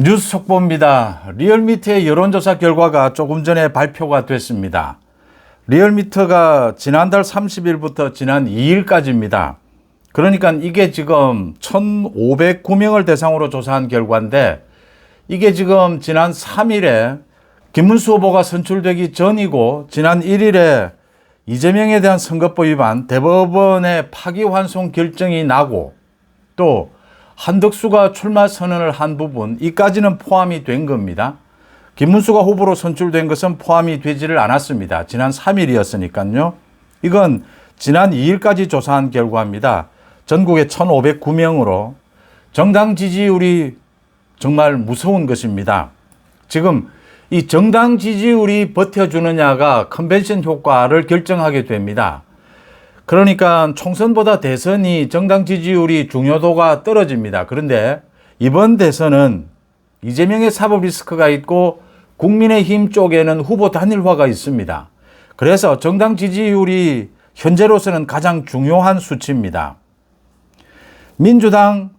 뉴스 속보입니다. 리얼미터의 여론조사 결과가 조금 전에 발표가 됐습니다. 리얼미터가 지난달 30일부터 지난 2일까지입니다. 그러니까 이게 지금 1,509명을 대상으로 조사한 결과인데, 이게 지금 지난 3일에 김문수 후보가 선출되기 전이고, 지난 1일에 이재명에 대한 선거법 위반 대법원의 파기환송 결정이 나고, 또 한덕수가 출마 선언을 한 부분, 이까지는 포함이 된 겁니다. 김문수가 후보로 선출된 것은 포함이 되지를 않았습니다. 지난 3일이었으니까요. 이건 지난 2일까지 조사한 결과입니다. 전국에 1,509명으로 정당 지지율이 정말 무서운 것입니다. 지금 이 정당 지지율이 버텨주느냐가 컨벤션 효과를 결정하게 됩니다. 그러니까 총선보다 대선이 정당 지지율이 중요도가 떨어집니다. 그런데 이번 대선은 이재명의 사법 리스크가 있고 국민의힘 쪽에는 후보 단일화가 있습니다. 그래서 정당 지지율이 현재로서는 가장 중요한 수치입니다. 민주당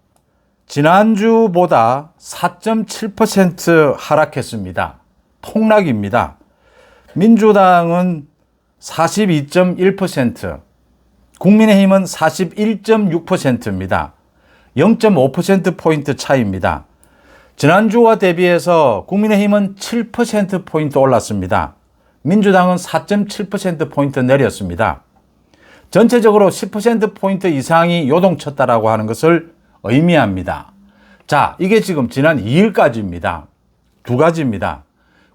지난주보다 4.7% 하락했습니다. 폭락입니다. 민주당은 42.1%, 국민의힘은 41.6%입니다. 0.5%포인트 차이입니다. 지난주와 대비해서 국민의힘은 7%포인트 올랐습니다. 민주당은 4.7%포인트 내렸습니다. 전체적으로 10%포인트 이상이 요동쳤다라고 하는 것을 의미합니다. 자, 이게 지금 지난 2일까지입니다. 두 가지입니다.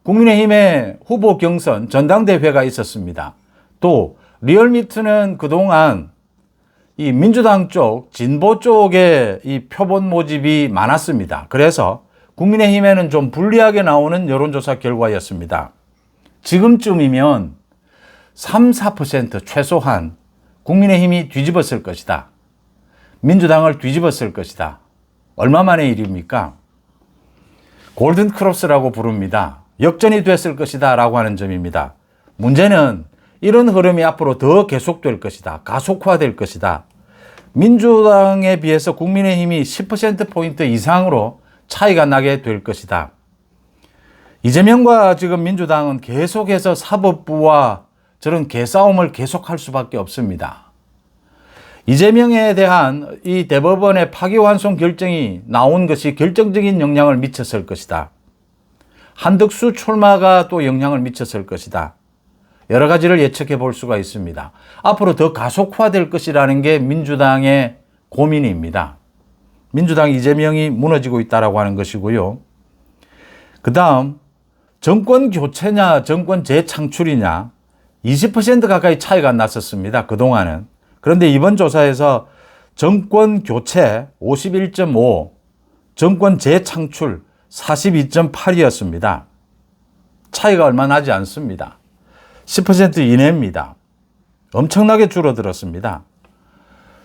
국민의힘의 후보 경선 전당대회가 있었습니다. 또 리얼미터는 그동안 이 민주당 쪽, 진보 쪽에 이 표본 모집이 많았습니다. 그래서 국민의힘에는 좀 불리하게 나오는 여론조사 결과였습니다. 지금쯤이면 3, 4% 최소한 국민의힘이 뒤집었을 것이다. 민주당을 뒤집었을 것이다. 얼마 만의 일입니까? 골든 크로스라고 부릅니다. 역전이 됐을 것이다 라고 하는 점입니다. 문제는 이런 흐름이 앞으로 더 계속될 것이다. 가속화될 것이다. 민주당에 비해서 국민의힘이 10%포인트 이상으로 차이가 나게 될 것이다. 이재명과 지금 민주당은 계속해서 사법부와 저런 개싸움을 계속할 수밖에 없습니다. 이재명에 대한 이 대법원의 파기환송 결정이 나온 것이 결정적인 영향을 미쳤을 것이다. 한덕수 출마가 또 영향을 미쳤을 것이다. 여러 가지를 예측해 볼 수가 있습니다. 앞으로 더 가속화될 것이라는 게 민주당의 고민입니다. 민주당 이재명이 무너지고 있다라고 하는 것이고요. 그 다음 정권 교체냐 정권 재창출이냐 20% 가까이 차이가 났었습니다. 그동안은. 그런데 이번 조사에서 정권 교체 51.5, 정권 재창출 42.8이었습니다. 차이가 얼마 나지 않습니다. 10% 이내입니다. 엄청나게 줄어들었습니다.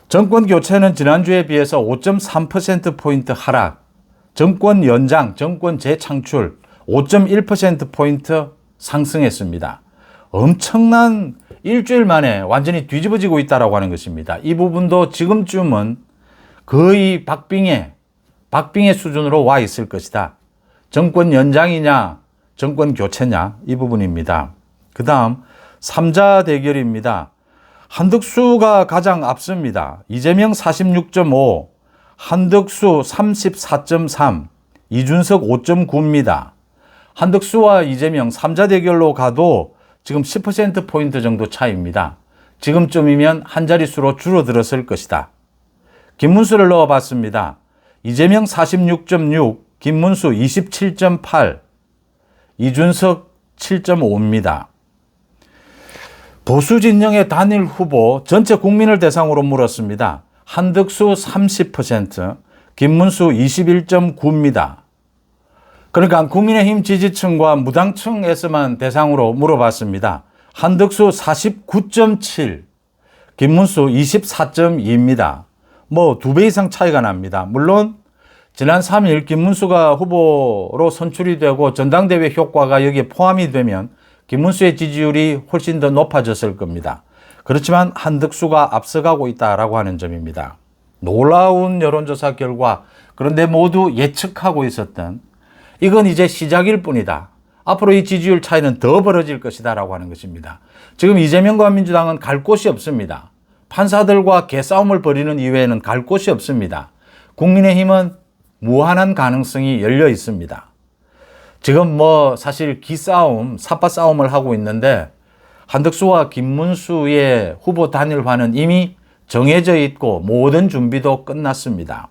정권 교체는 지난주에 비해서 5.3%포인트 하락, 정권 연장, 정권 재창출 5.1%포인트 상승했습니다. 엄청난 일주일 만에 완전히 뒤집어지고 있다고 하는 것입니다. 이 부분도 지금쯤은 거의 박빙의 수준으로 와 있을 것이다. 정권 연장이냐, 정권 교체냐, 이 부분입니다. 그 다음 3자 대결입니다. 한덕수가 가장 앞섭니다. 이재명 46.5, 한덕수 34.3, 이준석 5.9입니다. 한덕수와 이재명 3자 대결로 가도 지금 10%포인트 정도 차이입니다. 지금쯤이면 한 자릿수로 줄어들었을 것이다. 김문수를 넣어봤습니다. 이재명 46.6, 김문수 27.8, 이준석 7.5입니다. 보수 진영의 단일 후보 전체 국민을 대상으로 물었습니다. 한덕수 30%, 김문수 21.9입니다. 그러니까 국민의힘 지지층과 무당층에서만 대상으로 물어봤습니다. 한덕수 49.7, 김문수 24.2입니다. 뭐 2배 이상 차이가 납니다. 물론 지난 3일 김문수가 후보로 선출이 되고 전당대회 효과가 여기에 포함이 되면 김문수의 지지율이 훨씬 더 높아졌을 겁니다. 그렇지만 한덕수가 앞서가고 있다라고 하는 점입니다. 놀라운 여론조사 결과, 그런데 모두 예측하고 있었던 이건 이제 시작일 뿐이다. 앞으로 이 지지율 차이는 더 벌어질 것이다 라고 하는 것입니다. 지금 이재명과 민주당은 갈 곳이 없습니다. 판사들과 개싸움을 벌이는 이외에는 갈 곳이 없습니다. 국민의힘은 무한한 가능성이 열려 있습니다. 지금 사실 기싸움, 삿바싸움을 하고 있는데 한덕수와 김문수의 후보 단일화는 이미 정해져 있고 모든 준비도 끝났습니다.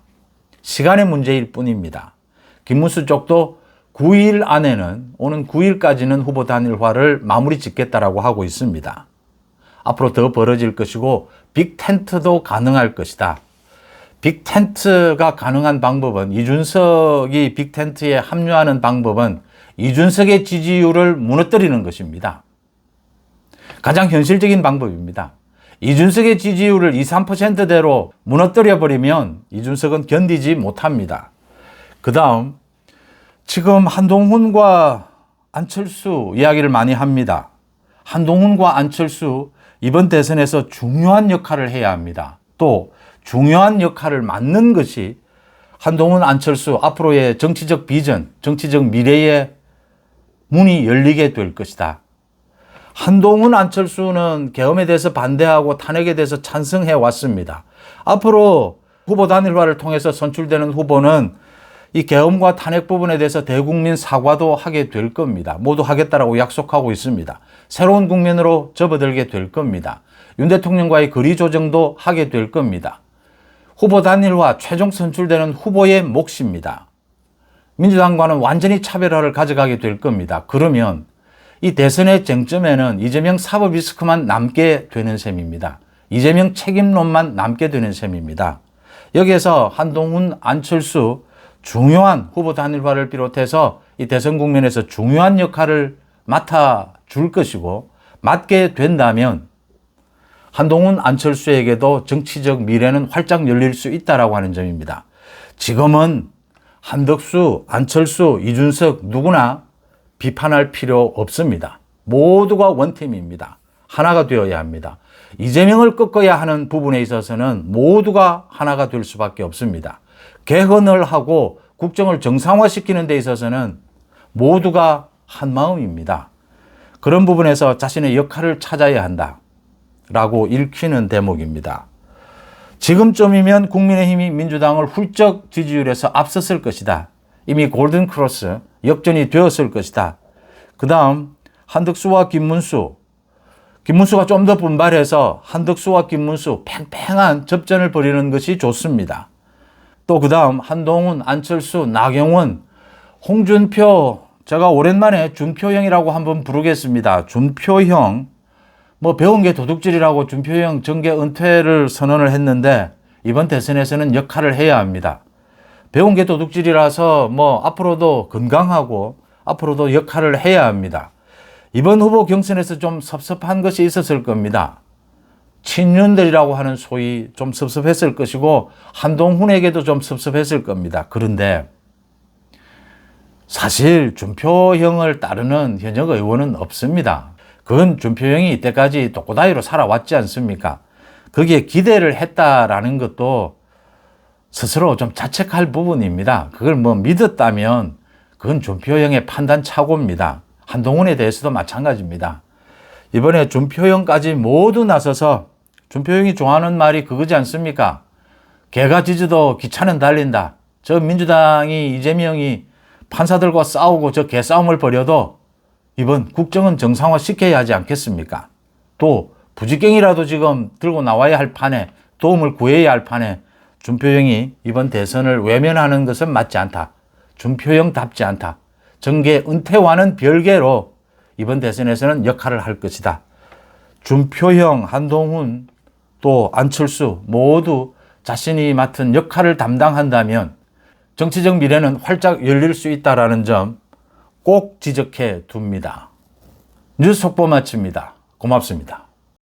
시간의 문제일 뿐입니다. 김문수 쪽도 9일 안에는, 오는 9일까지는 후보 단일화를 마무리 짓겠다라고 하고 있습니다. 앞으로 더 벌어질 것이고 빅텐트도 가능할 것이다. 빅텐트가 가능한 방법은, 이준석이 빅텐트에 합류하는 방법은 이준석의 지지율을 무너뜨리는 것입니다. 가장 현실적인 방법입니다. 이준석의 지지율을 2, 3%대로 무너뜨려버리면 이준석은 견디지 못합니다. 그 다음, 지금 한동훈과 안철수 이야기를 많이 합니다. 한동훈과 안철수 이번 대선에서 중요한 역할을 해야 합니다. 또 중요한 역할을 맡는 것이 한동훈, 안철수 앞으로의 정치적 비전, 정치적 미래의 문이 열리게 될 것이다. 한동훈, 안철수는 계엄에 대해서 반대하고 탄핵에 대해서 찬성해 왔습니다. 앞으로 후보 단일화를 통해서 선출되는 후보는 이 계엄과 탄핵 부분에 대해서 대국민 사과도 하게 될 겁니다. 모두 하겠다라고 약속하고 있습니다. 새로운 국면으로 접어들게 될 겁니다. 윤 대통령과의 거리 조정도 하게 될 겁니다. 후보 단일화, 최종 선출되는 후보의 몫입니다. 민주당과는 완전히 차별화를 가져가게 될 겁니다. 그러면 이 대선의 쟁점에는 이재명 사법 리스크만 남게 되는 셈입니다. 이재명 책임론만 남게 되는 셈입니다. 여기에서 한동훈, 안철수 중요한 후보 단일화를 비롯해서 이 대선 국면에서 중요한 역할을 맡아줄 것이고, 맡게 된다면 한동훈, 안철수에게도 정치적 미래는 활짝 열릴 수 있다라고 하는 점입니다. 지금은 한덕수, 안철수, 이준석 누구나 비판할 필요 없습니다. 모두가 원팀입니다. 하나가 되어야 합니다. 이재명을 꺾어야 하는 부분에 있어서는 모두가 하나가 될 수밖에 없습니다. 개헌을 하고 국정을 정상화시키는 데 있어서는 모두가 한 마음입니다. 그런 부분에서 자신의 역할을 찾아야 한다라고 읽히는 대목입니다. 지금쯤이면 국민의힘이 민주당을 훌쩍 지지율에서 앞섰을 것이다. 이미 골든 크로스 역전이 되었을 것이다. 그 다음 한덕수와 김문수가 좀 더 분발해서 한덕수와 김문수 팽팽한 접전을 벌이는 것이 좋습니다. 또 그 다음 한동훈, 안철수, 나경원, 홍준표, 제가 오랜만에 준표형이라고 한번 부르겠습니다. 준표형, 배운 게 도둑질이라고 준표형 정계 은퇴를 선언을 했는데 이번 대선에서는 역할을 해야 합니다. 배운 게 도둑질이라서 앞으로도 건강하고 앞으로도 역할을 해야 합니다. 이번 후보 경선에서 좀 섭섭한 것이 있었을 겁니다. 친윤들이라고 하는 소위 좀 섭섭했을 것이고 한동훈에게도 좀 섭섭했을 겁니다. 그런데 사실 준표형을 따르는 현역 의원은 없습니다. 그건 준표형이 이때까지 독고다이로 살아왔지 않습니까? 거기에 기대를 했다라는 것도 스스로 좀 자책할 부분입니다. 그걸 믿었다면 그건 준표형의 판단 착오입니다. 한동훈에 대해서도 마찬가지입니다. 이번에 준표형까지 모두 나서서 준표형이 좋아하는 말이 그거지 않습니까? 개가 짖어도 기차는 달린다. 저 민주당이 이재명이 판사들과 싸우고 저 개싸움을 벌여도 이번 국정은 정상화 시켜야 하지 않겠습니까? 또 부지경이라도 지금 들고 나와야 할 판에, 도움을 구해야 할 판에 준표형이 이번 대선을 외면하는 것은 맞지 않다. 준표형답지 않다. 정계 은퇴와는 별개로 이번 대선에서는 역할을 할 것이다. 준표형, 한동훈, 또 안철수 모두 자신이 맡은 역할을 담당한다면 정치적 미래는 활짝 열릴 수 있다는 점 꼭 지적해 둡니다. 뉴스 속보 마칩니다. 고맙습니다.